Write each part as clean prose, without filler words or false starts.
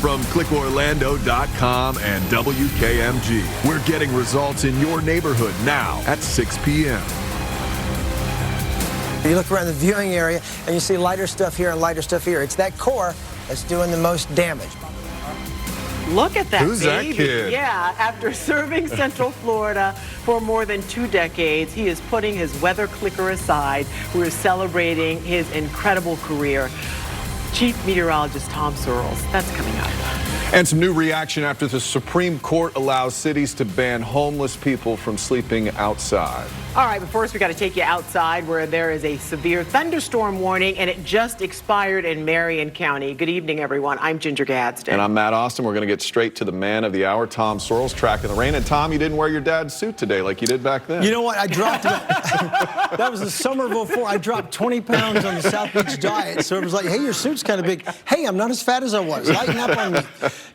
from clickorlando.com and WKMG. We're getting results in your neighborhood now at 6 p.m. You look around the viewing area and you see lighter stuff here and lighter stuff here. It's that core that's doing the most damage. Look at that Who's baby. that kid? Yeah, after serving Central Florida for more than 2 decades, he is putting his weather clicker aside. We're celebrating his incredible career. Chief Meteorologist Tom Sorrells, that's coming up. And some new reaction after the Supreme Court allows cities to ban homeless people from sleeping outside. All right, but first we got to take you outside where there is a severe thunderstorm warning, and it just expired in Marion County. Good evening, everyone. I'm Ginger Gadsden. And I'm Matt Austin. We're going to get straight to the man of the hour, Tom Sorrells, tracking the rain. And Tom, you didn't wear your dad's suit today like you did back then. You know what? I dropped it. That was the summer of '04. I dropped 20 pounds on the South Beach diet. So it was like, hey, your suit's kind of big. Hey, I'm not as fat as I was. Lighten up on me.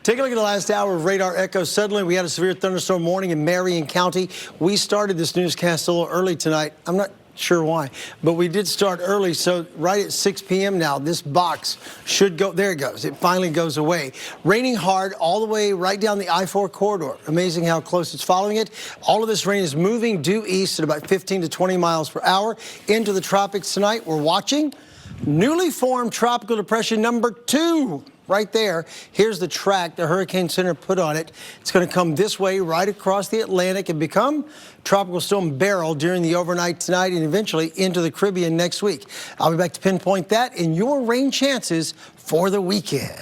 Take a look at the last hour of radar echo. Suddenly, we had a severe thunderstorm warning in Marion County. We started this newscast a little early tonight. I'm not sure why, but we did start early. So right at 6 p.m. now, this box should go. There it goes. It finally goes away. Raining hard all the way right down the I-4 corridor. Amazing how close it's following it. All of this rain is moving due east at about 15 to 20 miles per hour into the tropics tonight. We're watching newly formed tropical depression number 2. Right there. Here's the track the Hurricane Center put on it. It's going to come this way right across the Atlantic and become Tropical Storm Beryl during the overnight tonight and eventually into the Caribbean next week. I'll be back to pinpoint that and your rain chances for the weekend.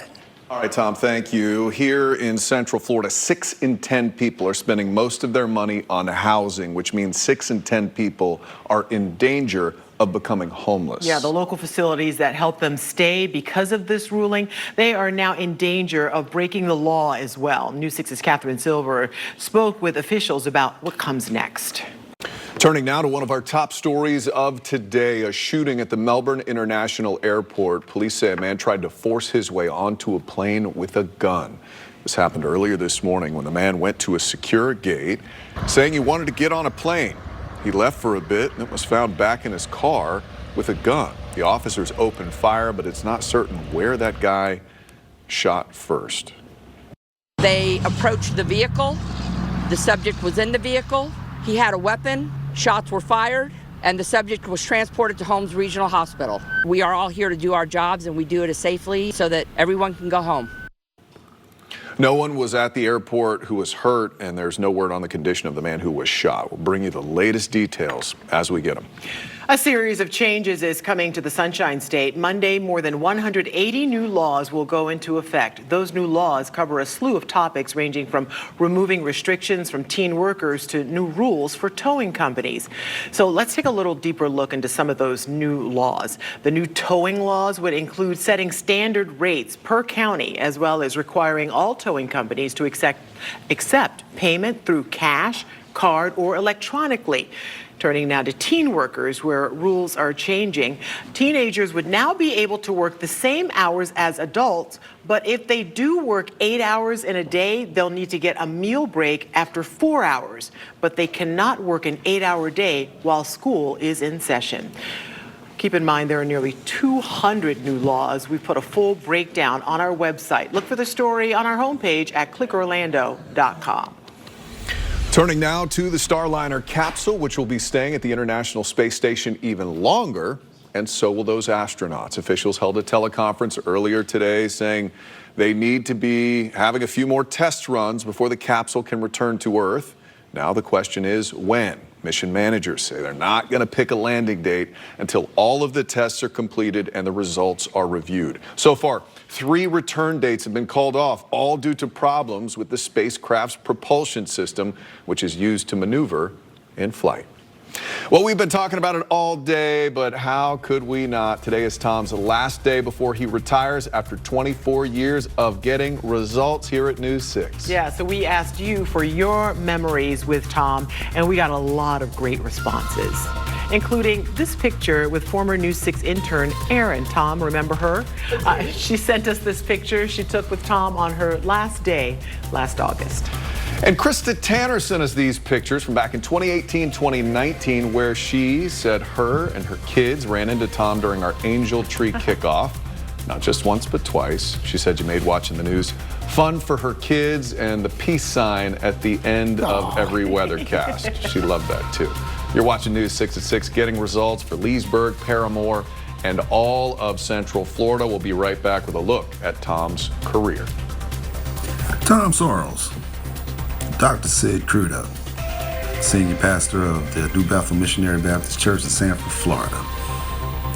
All right, Tom, thank you. Here in Central Florida, 6 in 10 people are spending most of their money on housing, which means 6 in 10 people are in danger of becoming homeless. Yeah, the local facilities that help them stay because of this ruling, they are now in danger of breaking the law as well. News 6's Catherine Silver spoke with officials about what comes next. Turning now to one of our top stories of today, a shooting at the Melbourne International Airport. Police say a man tried to force his way onto a plane with a gun. This happened earlier this morning when the man went to a secure gate saying he wanted to get on a plane. He left for a bit and was found back in his car with a gun. The officers opened fire, but it's not certain where that guy shot first. They approached the vehicle. The subject was in the vehicle. He had a weapon. Shots were fired, and the subject was transported to Holmes Regional Hospital. We are all here to do our jobs, and we do it as safely so that everyone can go home. No one was at the airport who was hurt, and there's no word on the condition of the man who was shot. We'll bring you the latest details as we get them. A series of changes is coming to the Sunshine State. Monday, more than 180 new laws will go into effect. Those new laws cover a slew of topics ranging from removing restrictions from teen workers to new rules for towing companies. So let's take a little deeper look into some of those new laws. The new towing laws would include setting standard rates per county, as well as requiring all towing companies to accept payment through cash, card, or electronically. Turning now to teen workers, where rules are changing. Teenagers would now be able to work the same hours as adults, but if they do work 8 hours in a day, they'll need to get a meal break after 4 hours. But they cannot work an 8-hour day while school is in session. Keep in mind, there are nearly 200 new laws. We've put a full breakdown on our website. Look for the story on our homepage at clickorlando.com. Turning now to the Starliner capsule, which will be staying at the International Space Station even longer, and so will those astronauts. Officials held a teleconference earlier today saying they need to be having a few more test runs before the capsule can return to Earth. Now the question is when. Mission managers say they're not going to pick a landing date until all of the tests are completed and the results are reviewed. So far, 3 return dates have been called off, all due to problems with the spacecraft's propulsion system, which is used to maneuver in flight. Well, we've been talking about it all day, but how could we not? Today is Tom's last day before he retires after 24 years of getting results here at News 6. Yeah, so we asked you for your memories with Tom, and we got a lot of great responses, including this picture with former News 6 intern Erin. Tom, remember her? She sent us this picture she took with Tom on her last day last August. And Krista Tanner sent us these pictures from back in 2018-2019, where she said her and her kids ran into Tom during our Angel Tree kickoff. Not just once, but twice. She said you made watching the news fun for her kids and the peace sign at the end of every weathercast. She loved that too. You're watching News 6 at 6, getting results for Leesburg, Paramore, and all of Central Florida. We'll be right back with a look at Tom's career. Tom Sorrells, Dr. Sid Crudup, Senior Pastor of the New Bethel Missionary Baptist Church in Sanford, Florida.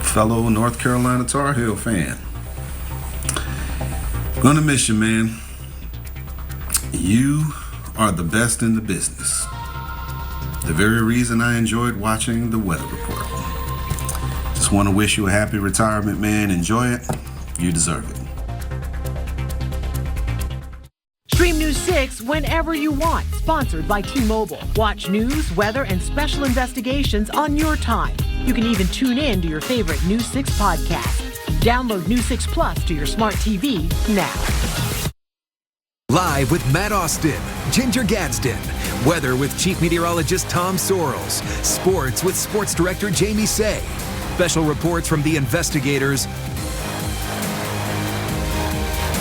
Fellow North Carolina Tar Heel fan. Gonna miss you, man. You are the best in the business. The very reason I enjoyed watching the weather report. Just want to wish you a happy retirement, man. Enjoy it. You deserve it. Stream News 6 whenever you want. Sponsored by T-Mobile. Watch news, weather, and special investigations on your time. You can even tune in to your favorite News 6 podcast. Download News 6 Plus to your smart TV now. Live with Matt Austin, Ginger Gadsden. Weather with Chief Meteorologist Tom Sorrells. Sports with Sports Director Jamie Say. Special reports from the investigators.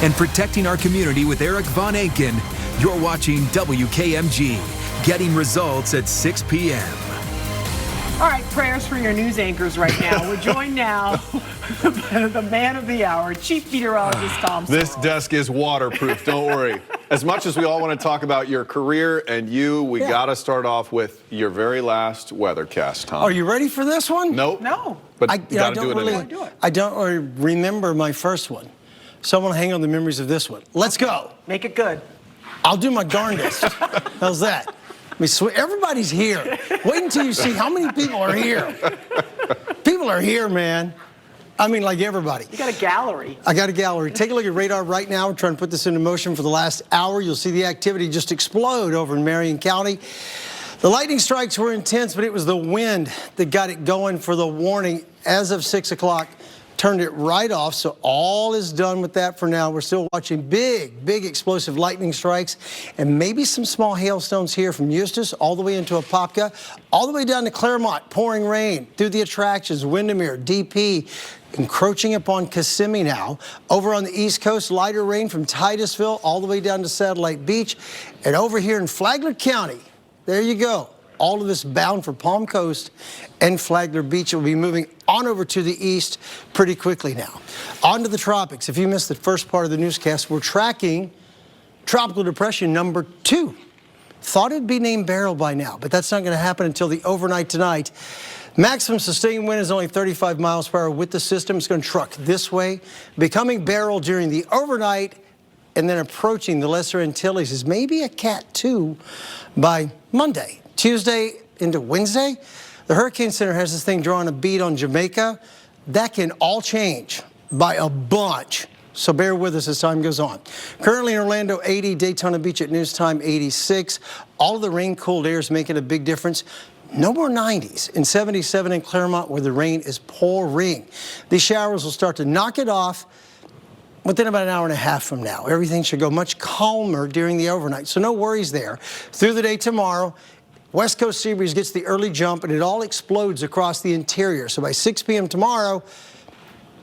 And protecting our community with Eric Von Anken. You're watching WKMG, getting results at 6 p.m. All right, prayers for your news anchors right now. We're joined now by the man of the hour, Chief Meteorologist Tom Sorrells. This desk is waterproof, don't worry. As much as we all want to talk about your career and you, we got to start off with your very last weathercast, Tom. Are you ready for this one? Nope. No. But I you got to do it anyway. I don't remember my first one. So I'm going to hang on the memories of this one. Let's go. Make it good. I'll do my darndest. How's that? Everybody's here. Wait until you see how many people are here. People are here, man. I mean, like everybody. You got a gallery. I got a gallery. Take a look at radar right now. We're trying to put this into motion for the last hour. You'll see the activity just explode over in Marion County. The lightning strikes were intense, but it was the wind that got it going for the warning. As of 6 o'clock, turned it right off, so all is done with that for now. We're still watching big explosive lightning strikes and maybe some small hailstones here from Eustis all the way into Apopka, all the way down to Claremont, pouring rain through the attractions, Windermere, DP, encroaching upon Kissimmee now. Over on the East Coast, lighter rain from Titusville all the way down to Satellite Beach. And over here in Flagler County, there you go. All of this bound for Palm Coast and Flagler Beach. Will be moving on over to the east pretty quickly now. On to the tropics. If you missed the first part of the newscast, we're tracking Tropical Depression number 2. Thought it'd be named Beryl by now, but that's not going to happen until the overnight tonight. Maximum sustained wind is only 35 miles per hour with the system. It's going to truck this way, becoming Beryl during the overnight, and then approaching the Lesser Antilles is maybe a Cat 2 by Monday. Tuesday into Wednesday, the Hurricane Center has this thing drawing a bead on Jamaica. That can all change by a bunch. So bear with us as time goes on. Currently in Orlando, 80, Daytona Beach at news time, 86. All of the rain-cooled air is making a big difference. No more 90s, and 77 in Claremont where the rain is pouring. These showers will start to knock it off within about an hour and a half from now. Everything should go much calmer during the overnight, so no worries there. Through the day tomorrow, West Coast sea breeze gets the early jump, and it all explodes across the interior. So by 6 p.m. tomorrow,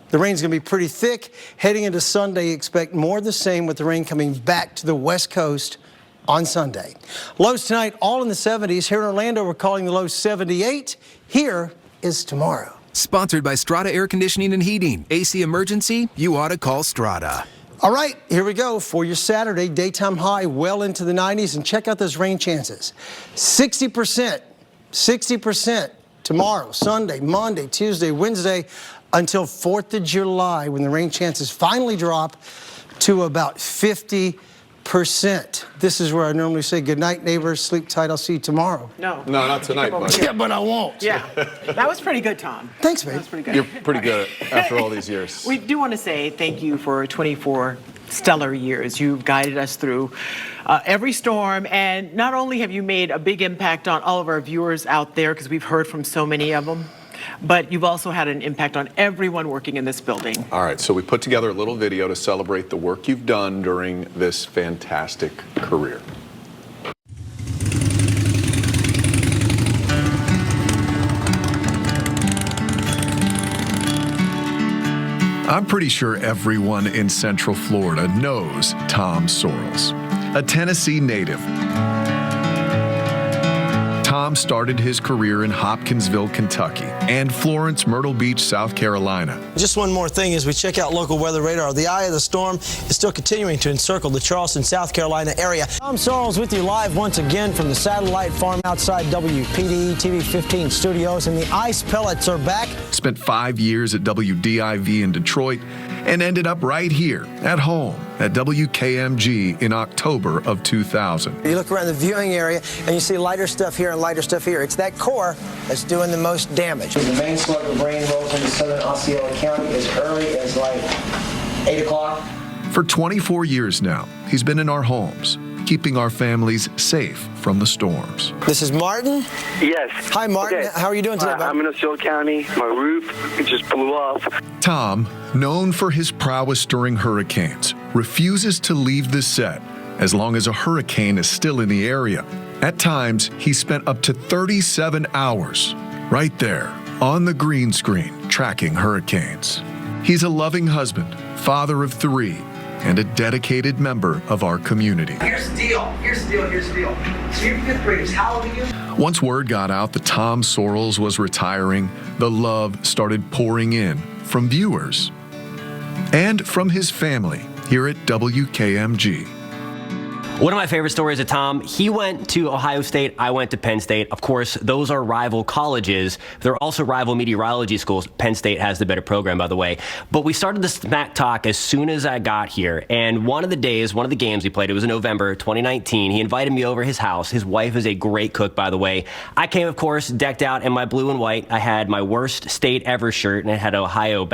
the rain's going to be pretty thick. Heading into Sunday, expect more of the same with the rain coming back to the West Coast on Sunday. Lows tonight, all in the 70s. Here in Orlando, we're calling the low 78. Here is tomorrow. Sponsored by Strata Air Conditioning and Heating. AC emergency? You ought to call Strata. All right, here we go for your Saturday. Daytime high well into the 90s, and check out those rain chances. 60% tomorrow, Sunday, Monday, Tuesday, Wednesday, until 4th of July when the rain chances finally drop to about 50%. This is where I normally say good night, neighbors. Sleep tight. I'll see you tomorrow. No, not tonight, bud. Yeah, but I won't. Yeah, that was pretty good, Tom. Thanks, babe. That was pretty good. You're pretty good after all these years. We do want to say thank you for 24 stellar years. You've guided us through every storm, and not only have you made a big impact on all of our viewers out there, because we've heard from so many of them, but you've also had an impact on everyone working in this building. All right, so we put together a little video to celebrate the work you've done during this fantastic career. I'm pretty sure everyone in Central Florida knows Tom Sorrells, a Tennessee native. Tom started his career in Hopkinsville, Kentucky, and Florence, Myrtle Beach, South Carolina. Just one more thing as we check out local weather radar. The eye of the storm is still continuing to encircle the Charleston, South Carolina area. Tom Sorrells with you live once again from the satellite farm outside WKMG-TV 15 studios, and the ice pellets are back. Spent 5 years at WDIV in Detroit and ended up right here at home at WKMG in October of 2000. You look around the viewing area and you see lighter stuff here and lighter stuff here. It's that core that's doing the most damage. The main slug of rain rolls into southern Osceola County as early as like 8 o'clock. For 24 years now, he's been in our homes, keeping our families safe from the storms. This is Martin. Yes. Hi, Martin. Okay. How are you doing today, bud? I'm in Osceola County. My roof just blew off. Tom, known for his prowess during hurricanes, refuses to leave the set as long as a hurricane is still in the area. At times, he spent up to 37 hours right there on the green screen tracking hurricanes. He's a loving husband, father of 3, and a dedicated member of our community. Here's the deal. So you're 5th graders. How old are you? Once word got out that Tom Sorrells was retiring, the love started pouring in from viewers and from his family here at WKMG. One of my favorite stories of Tom, he went to Ohio State, I went to Penn State. Of course, those are rival colleges. They're also rival meteorology schools. Penn State has the better program, by the way. But we started the smack talk as soon as I got here. And one of the games we played, it was in November 2019. He invited me over his house. His wife is a great cook, by the way. I came, of course, decked out in my blue and white. I had my worst state ever shirt, and it had Ohio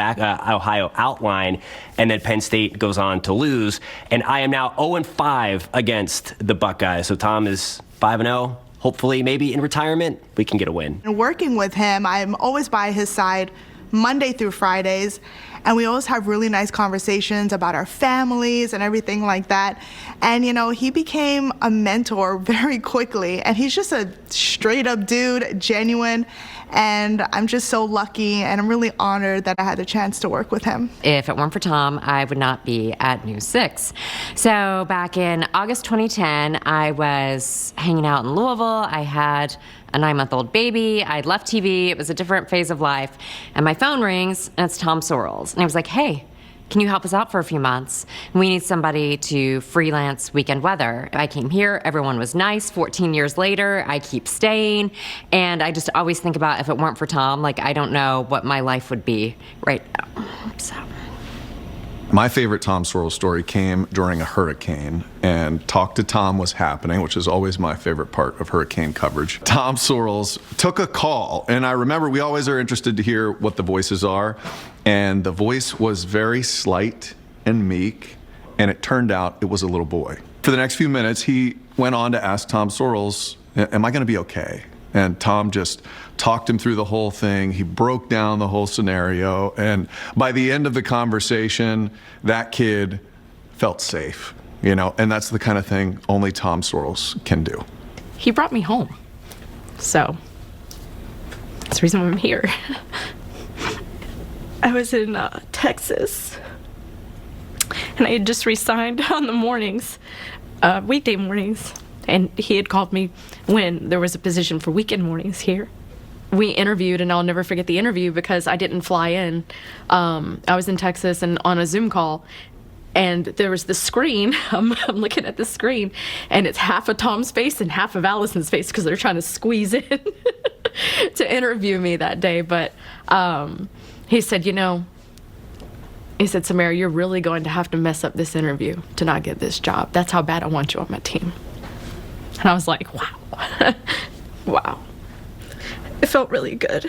outline. And then Penn State goes on to lose. And I am now 0-5 against the Buckeyes. So Tom is 5-0. Hopefully, maybe in retirement, we can get a win. Working with him, I'm always by his side Monday through Fridays, and we always have really nice conversations about our families and everything like that. And you know, he became a mentor very quickly, and he's just a straight up dude, genuine. And I'm just so lucky, and I'm really honored that I had the chance to work with him. If it weren't for Tom, I would not be at News 6. So back in August 2010, I was hanging out in Louisville. I had a 9-month-old baby. I'd left TV. It was a different phase of life. And my phone rings, and it's Tom Sorrells. And I was like, hey, can you help us out for a few months? We need somebody to freelance weekend weather. I came here, everyone was nice. 14 years later, I keep staying. And I just always think about if it weren't for Tom, like, I don't know what my life would be right now. So. My favorite Tom Sorrells story came during a hurricane, and Talk to Tom was happening, which is always my favorite part of hurricane coverage. Tom Sorrells took a call, and I remember we always are interested to hear what the voices are, and the voice was very slight and meek, and it turned out it was a little boy. For the next few minutes, he went on to ask Tom Sorrells, am I going to be okay? And Tom just talked him through the whole thing. He broke down the whole scenario. And by the end of the conversation, that kid felt safe, you know, and that's the kind of thing only Tom Sorrells can do. He brought me home. So that's the reason I'm here. I was in Texas, and I had just resigned on the mornings, weekday mornings. And he had called me when there was a position for weekend mornings here. We interviewed, and I'll never forget the interview because I didn't fly in. I was in Texas and on a Zoom call, and there was the screen. I'm looking at the screen, and it's half of Tom's face and half of Allison's face because they're trying to squeeze in to interview me that day. But he said, you know, he said, Samara, you're really going to have to mess up this interview to not get this job. That's how bad I want you on my team. And I was like, wow. Wow. It felt really good.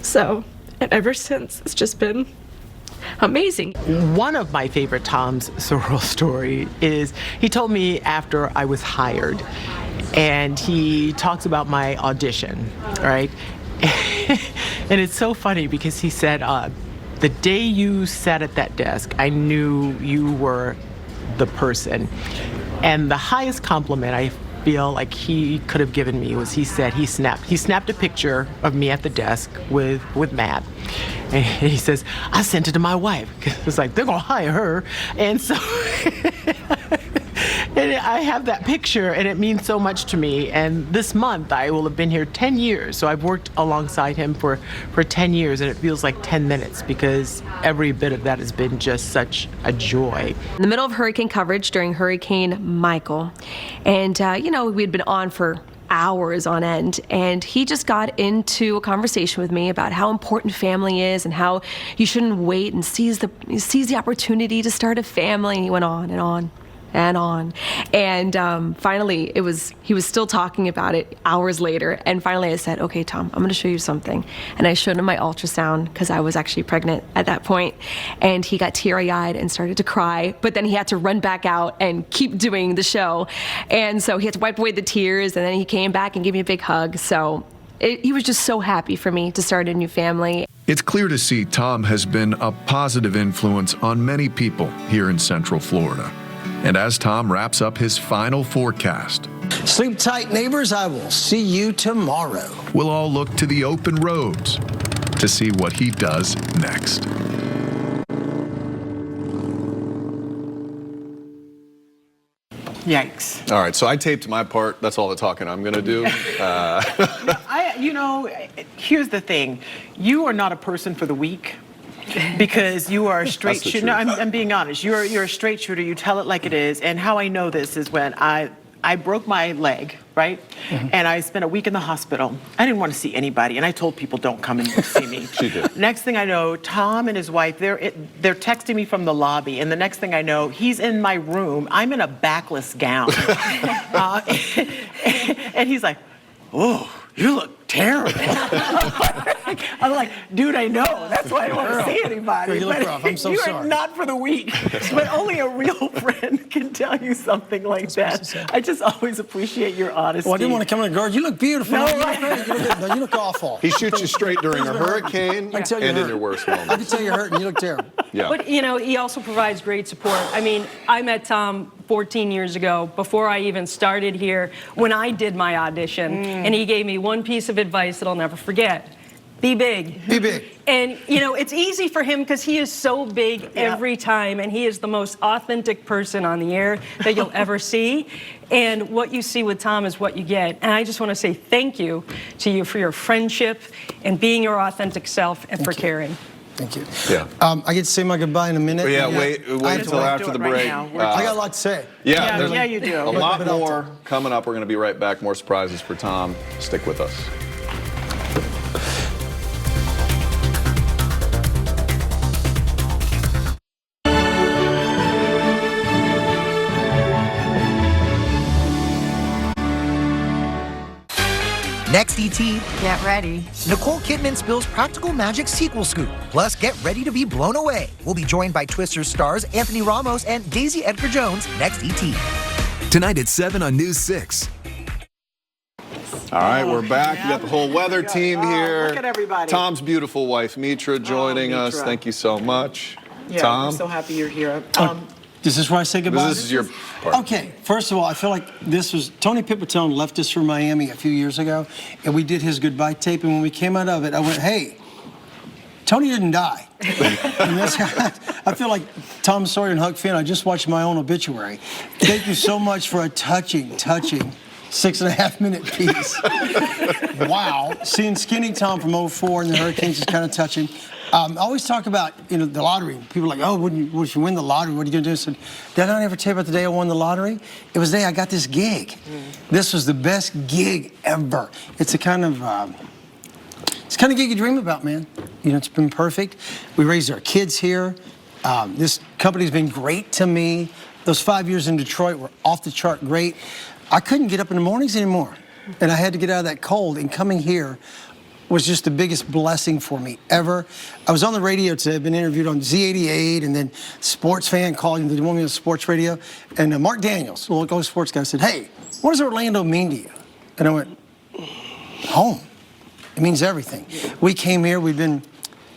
So, and ever since, it's just been amazing. One of my favorite Tom Sorrells story is he told me after I was hired, and he talks about my audition, right? And it's so funny because he said, the day you sat at that desk, I knew you were the person. And the highest compliment I feel like he could have given me was he said he snapped a picture of me at the desk with Matt. And he says, I sent it to my wife. It's like, they're going to hire her. And so and I have that picture, and it means so much to me. And this month, I will have been here 10 years. So I've worked alongside him for 10 years, and it feels like 10 minutes because every bit of that has been just such a joy. In the middle of hurricane coverage during Hurricane Michael, and, we'd been on for hours on end, and he just got into a conversation with me about how important family is and how you shouldn't wait and seize the opportunity to start a family. And he went on and on and on, and finally he was still talking about it hours later, and finally I said, okay, Tom, I'm going to show you something. And I showed him my ultrasound because I was actually pregnant at that point, and he got teary-eyed and started to cry, but then he had to run back out and keep doing the show, and so he had to wipe away the tears, and then he came back and gave me a big hug. So he was just so happy for me to start a new family. It's clear to see Tom has been a positive influence on many people here in Central Florida. And as Tom wraps up his final forecast, sleep tight, neighbors. I will see you tomorrow. We'll all look to the open roads to see what he does next. Yikes. All right, so I taped my part. That's all the talking I'm going to do. Here's the thing. You are not a person for the weak. Because you are a straight shooter. No, I'm being honest. You're a straight shooter. You tell it like it is. And how I know this is when I broke my leg, right? Mm-hmm. And I spent a week in the hospital. I didn't want to see anybody, and I told people, don't come and see me. She did. Next thing I know, Tom and his wife, they're texting me from the lobby, and the next thing I know, he's in my room. I'm in a backless gown. And he's like, oh, you look terrible. I'm like, dude, I know. That's why I don't want to see anybody. You look rough. I'm so sorry. You are not for the weak. But only a real friend can tell you something like that. I just always appreciate your honesty. Well, I didn't want to come in the guard. You look beautiful. No, you look awful. He shoots you straight during a hurricane and in your worst moment. I can tell you're hurting. You look terrible. Yeah. But, he also provides great support. I mean, I met Tom 14 years ago, before I even started here, when I did my audition, and he gave me one piece of advice that I'll never forget. Be big. Be big. And, it's easy for him because he is so big every time, and he is the most authentic person on the air that you'll ever see. And what you see with Tom is what you get. And I just want to say thank you to you for your friendship and being your authentic self and for caring. Thank you. Yeah. I get to say my goodbye in a minute. Yeah, wait until after the break. I got a lot to say. Yeah, you do. A lot more coming up. We're going to be right back. More surprises for Tom. Stick with us. Next, ET. Get ready. Nicole Kidman spills practical magic sequel scoop. Plus, get ready to be blown away. We'll be joined by Twister stars Anthony Ramos and Daisy Edgar-Jones next, ET. Tonight at 7 on News 6. All right, we're back. You got the whole weather team here. Look at everybody. Tom's beautiful wife, Mitra, joining us. Thank you so much. Yeah, Tom? I'm so happy you're here. Is this where I say goodbye? This is your part. Okay, first of all, I feel like this was, Tony Pipitone left us for Miami a few years ago, and we did his goodbye tape, and when we came out of it, I went, hey, Tony didn't die. And that's, I feel like Tom Sawyer and Huck Finn, I just watched my own obituary. Thank you so much for a touching 6.5-minute piece. Wow. Seeing Skinny Tom from 04 and the Hurricanes is kind of touching. I always talk about, the lottery. People are like, oh, if you win the lottery, what are you going to do? I said, did I not ever tell you about the day I won the lottery? It was the day I got this gig. This was the best gig ever. It's a kind of, it's the kind of gig you dream about, man. It's been perfect. We raised our kids here. This company's been great to me. Those 5 years in Detroit were off the chart great. I couldn't get up in the mornings anymore. And I had to get out of that cold, and coming here was just the biggest blessing for me ever. I was on the radio today. I've been interviewed on Z88, and then Sports Fan called, and they want me on sports radio. And Mark Daniels, the local sports guy, said, hey, what does Orlando mean to you? And I went, home. It means everything. We came here,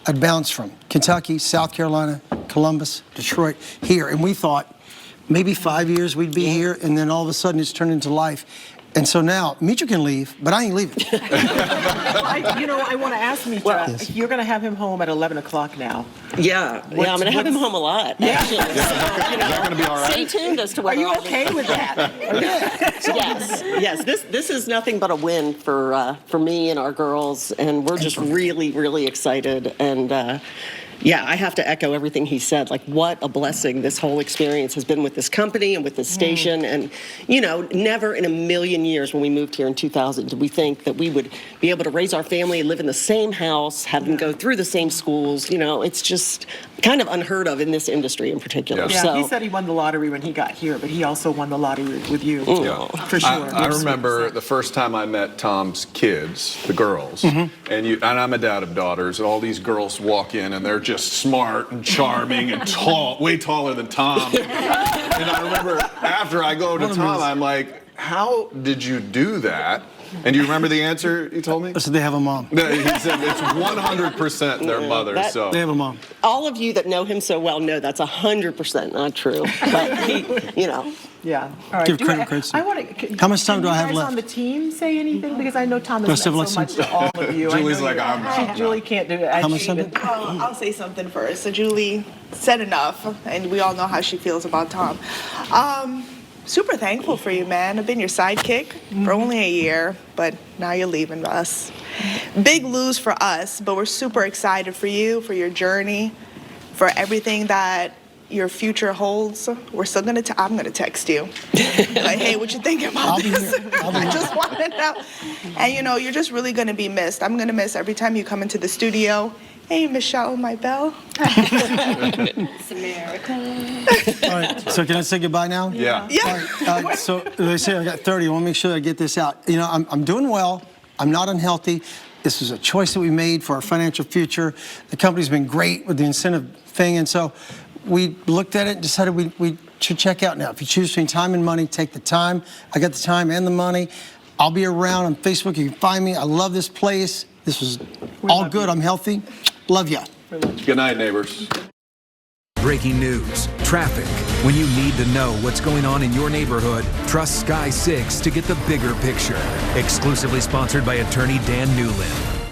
I'd bounced from Kentucky, South Carolina, Columbus, Detroit, here. And we thought maybe 5 years we'd be here, and then all of a sudden it's turned into life. And so now, Mitra can leave, but I ain't leaving. I want to ask Mitra, you're going to have him home at 11 o'clock now. Yeah, I'm going to have him home a lot, actually. So, is that going to be all right? Stay tuned as to whether Are you okay with that? Yes. This is nothing but a win for me and our girls, and we're just really, really excited. And I have to echo everything he said. Like, what a blessing this whole experience has been with this company and with this station. And, never in a million years when we moved here in 2000 did we think that we would be able to raise our family and live in the same house, have them go through the same schools. It's just kind of unheard of in this industry in particular. Yeah, so, he said he won the lottery when he got here, but he also won the lottery with you. Yeah. For sure. I remember the first time I met Tom's kids, the girls, and I'm a dad of daughters, and all these girls walk in and they're just smart and charming and tall, way taller than Tom. And I remember after I go to Tom, I'm like, how did you do that? And do you remember the answer he told me? So they have a mom. He said it's 100% their mother. They have a mom. All of you that know him so well know that's 100% not true. But he, Yeah. All right. Give credit. How much time do I have left? Can you guys on the team say anything? Because I know Tom has meant so much to all of you. Julie's like, I'm... Julie can't do it. How much time? I'll say something first. So Julie said enough, and we all know how she feels about Tom. Super thankful for you, man. I've been your sidekick for only a year, but now you're leaving us. Big lose for us, but we're super excited for you, for your journey, for everything that your future holds. We're still I'm gonna text you. Like, hey, what you thinking about this? I just want to know. And you're just really gonna be missed. I'm gonna miss every time you come into the studio. Hey, Michelle, my belle. It's America. All right, so can I say goodbye now? Yeah. All right, so they say I got 30. I want to make sure that I get this out. I'm doing well. I'm not unhealthy. This is a choice that we made for our financial future. The company's been great with the incentive thing, and so we looked at it and decided we should check out now. If you choose between time and money, take the time. I got the time and the money. I'll be around on Facebook. You can find me. I love this place. This was all good. I'm healthy. Love ya. Good night, neighbors. Breaking news, traffic. When you need to know what's going on in your neighborhood, trust Sky 6 to get the bigger picture. Exclusively sponsored by attorney Dan Newland.